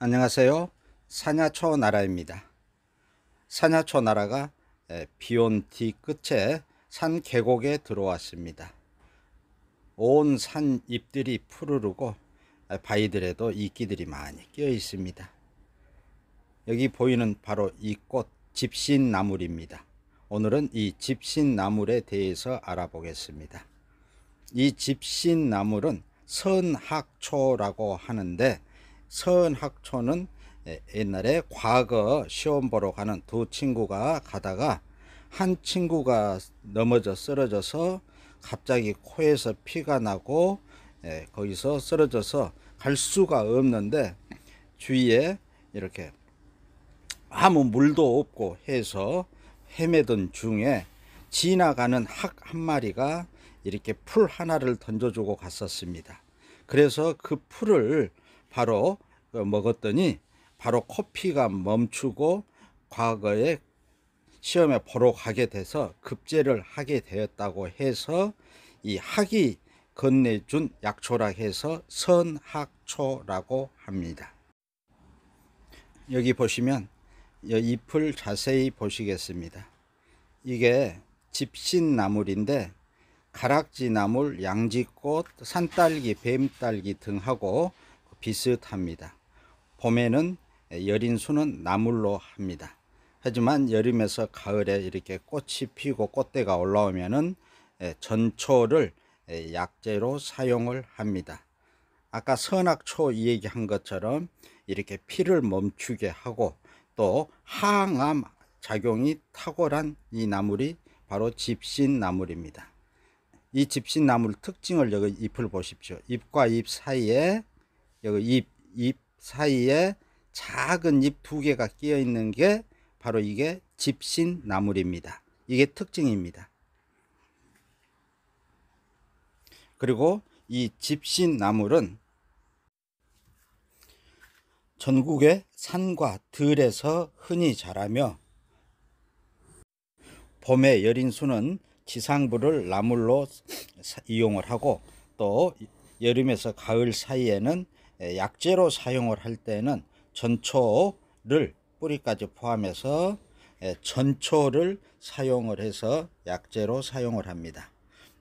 안녕하세요. 사냐초 나라입니다. 사냐초 나라가 비온 뒤 끝에 산 계곡에 들어왔습니다. 온 산 잎들이 푸르르고 바위들에도 이끼들이 많이 끼어 있습니다. 여기 보이는 바로 이 꽃 집신나물입니다. 오늘은 이 집신나물에 대해서 알아보겠습니다. 이 집신나물은 선학초라고 하는데, 선학초는 옛날에 과거 시험 보러 가는 두 친구가 가다가 한 친구가 넘어져 쓰러져서 갑자기 코에서 피가 나고 거기서 쓰러져서 갈 수가 없는데, 주위에 이렇게 아무 물도 없고 해서 헤매던 중에 지나가는 학 한 마리가 이렇게 풀 하나를 던져주고 갔었습니다. 그래서 그 풀을 바로 먹었더니 바로 코피가 멈추고 과거에 시험에 보러 가게 돼서 급제를 하게 되었다고 해서 이 학이 건네준 약초라 해서 선학초라고 합니다. 여기 보시면 이 잎을 자세히 보시겠습니다. 이게 집신나물인데 가락지나물, 양지꽃, 산딸기, 뱀딸기 등하고 비슷합니다. 봄에는 여린 수는 나물로 합니다. 하지만 여름에서 가을에 이렇게 꽃이 피고 꽃대가 올라오면은 전초를 약재로 사용을 합니다. 아까 선악초 얘기한 것처럼 이렇게 피를 멈추게 하고 또 항암 작용이 탁월한 이 나물이 바로 집신나물입니다. 이 집신나물 특징을 여기 잎을 보십시오. 잎과 잎 사이에 여기 잎 사이에 작은 잎 두 개가 끼어 있는 게 바로 이게 집신나물입니다. 이게 특징입니다. 그리고 이 집신나물은 전국의 산과 들에서 흔히 자라며 봄에 여린 수는 지상부를 나물로 이용을 하고 또 여름에서 가을 사이에는 약재로 사용을 할 때는 전초를 뿌리까지 포함해서 전초를 사용을 해서 약재로 사용을 합니다.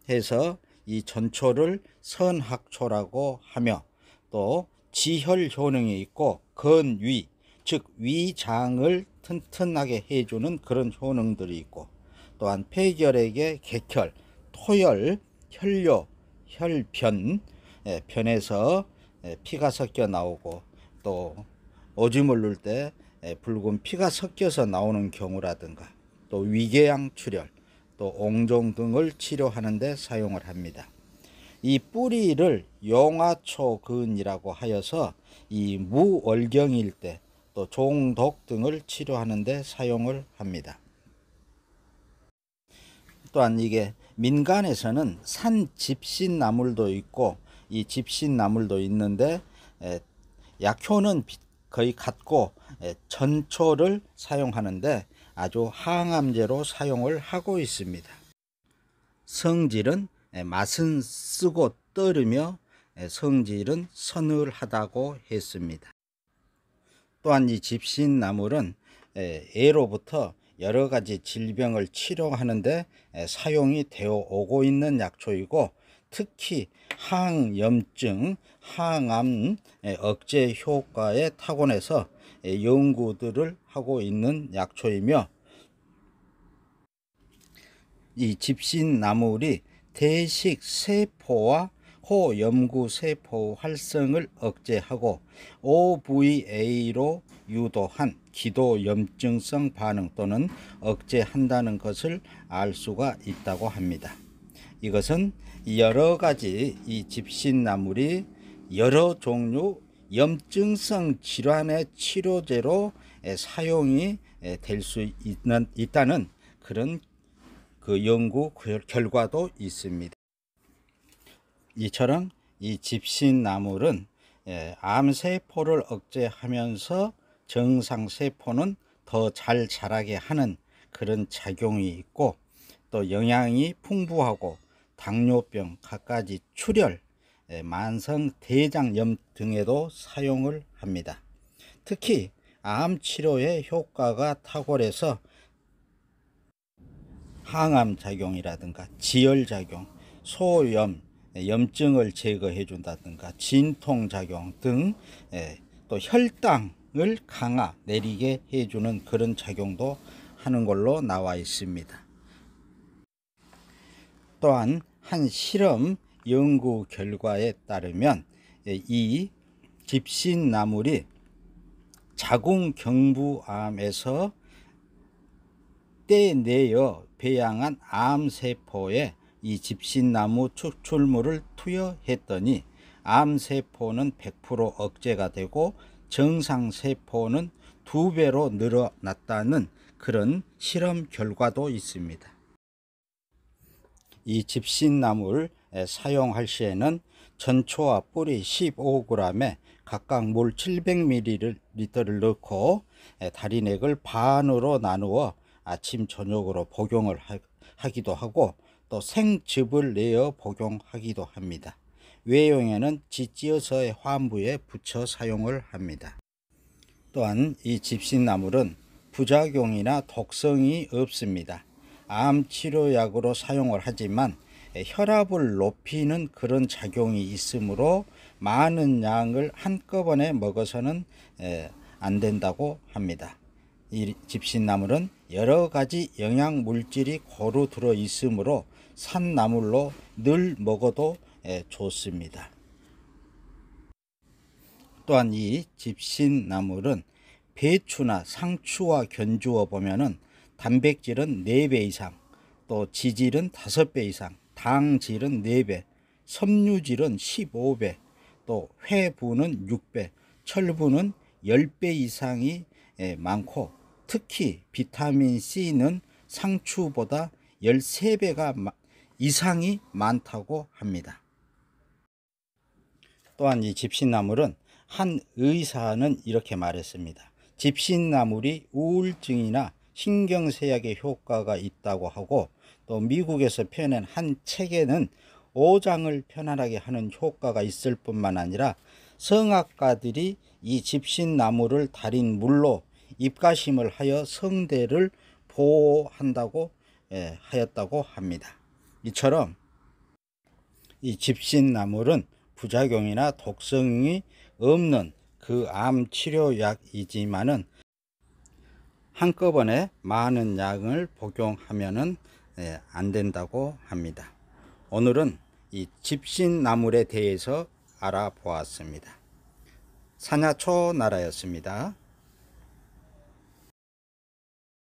해서 이 전초를 선학초라고 하며 또 지혈 효능이 있고 건위, 즉 위장을 튼튼하게 해주는 그런 효능들이 있고, 또한 폐결핵의 객혈, 토열, 혈뇨, 혈변, 변에서 피가 섞여 나오고 또 오줌을 누를 때 붉은 피가 섞여서 나오는 경우라든가 또 위궤양 출혈, 또 옹종 등을 치료하는 데 사용을 합니다. 이 뿌리를 용화초근이라고 하여서 이 무월경일 때 또 종독 등을 치료하는 데 사용을 합니다. 또한 이게 민간에서는 산 집신나물도 있고 이 집신나물도 있는데 약효는 거의 같고 전초를 사용하는데 아주 항암제로 사용을 하고 있습니다. 성질은 맛은 쓰고 떨으며 성질은 서늘하다고 했습니다. 또한 이 집신나물은 애로부터 여러 가지 질병을 치료하는데 사용이 되어 오고 있는 약초이고, 특히 항염증, 항암 억제 효과에 타곤해서 연구들을 하고 있는 약초이며, 이 집신나물이 대식 세포와 호염구 세포 활성을 억제하고 OVA로 유도한 기도염증성 반응 또는 억제한다는 것을 알 수가 있다고 합니다. 이것은 여러 가지 이 집신나물이 여러 종류 염증성 질환의 치료제로 사용이 될 수 있다는 그런 그 연구 결과도 있습니다. 이처럼 이 집신나물은 암세포를 억제하면서 정상세포는 더 잘 자라게 하는 그런 작용이 있고, 또 영양이 풍부하고 당뇨병, 갖가지 출혈, 만성 대장염 등에도 사용을 합니다. 특히 암 치료에 효과가 탁월해서 항암 작용이라든가 지열 작용, 소염, 염증을 제거해 준다든가 진통 작용 등 또 혈당을 내리게 해주는 그런 작용도 하는 걸로 나와 있습니다. 또한 한 실험 연구 결과에 따르면 이 집신나물이 자궁경부암에서 떼내어 배양한 암세포에 이 집신나무 추출물을 투여했더니 암세포는 100% 억제가 되고 정상세포는 2배로 늘어났다는 그런 실험 결과도 있습니다. 이 집신나물 사용할 시에는 전초와 뿌리 15g에 각각 물 700ml를 넣고 다리넥을 반으로 나누어 아침 저녁으로 복용을 하기도 하고 또 생즙을 내어 복용하기도 합니다. 외용에는 찌찌어서의 환부에 붙여 사용을 합니다. 또한 이 집신나물은 부작용이나 독성이 없습니다. 암 치료약으로 사용을 하지만 혈압을 높이는 그런 작용이 있으므로 많은 양을 한꺼번에 먹어서는 안 된다고 합니다. 이 집신나물은 여러 가지 영양 물질이 고루 들어 있으므로 산나물로 늘 먹어도 좋습니다. 또한 이 집신나물은 배추나 상추와 견주어 보면은 단백질은 4배 이상, 또 지질은 5배 이상, 당질은 4배, 섬유질은 15배, 또 회부는 6배, 철분은 10배 이상이 많고 특히 비타민C는 상추보다 13배가 이상이 많다고 합니다. 또한 이 집신나물은 한 의사는 이렇게 말했습니다. 집신나물이 우울증이나 신경쇠약에 효과가 있다고 하고 또 미국에서 펴낸 한 책에는 오장을 편안하게 하는 효과가 있을 뿐만 아니라 성악가들이 이 집신나물을 달인 물로 입가심을 하여 성대를 보호한다고 하였다고 합니다. 이처럼 이 집신나물은 부작용이나 독성이 없는 그 암 치료약이지만은 한꺼번에 많은 양을 복용하면은 안 된다고 합니다. 오늘은 이 집신나물에 대해서 알아보았습니다. 사냐초나라였습니다.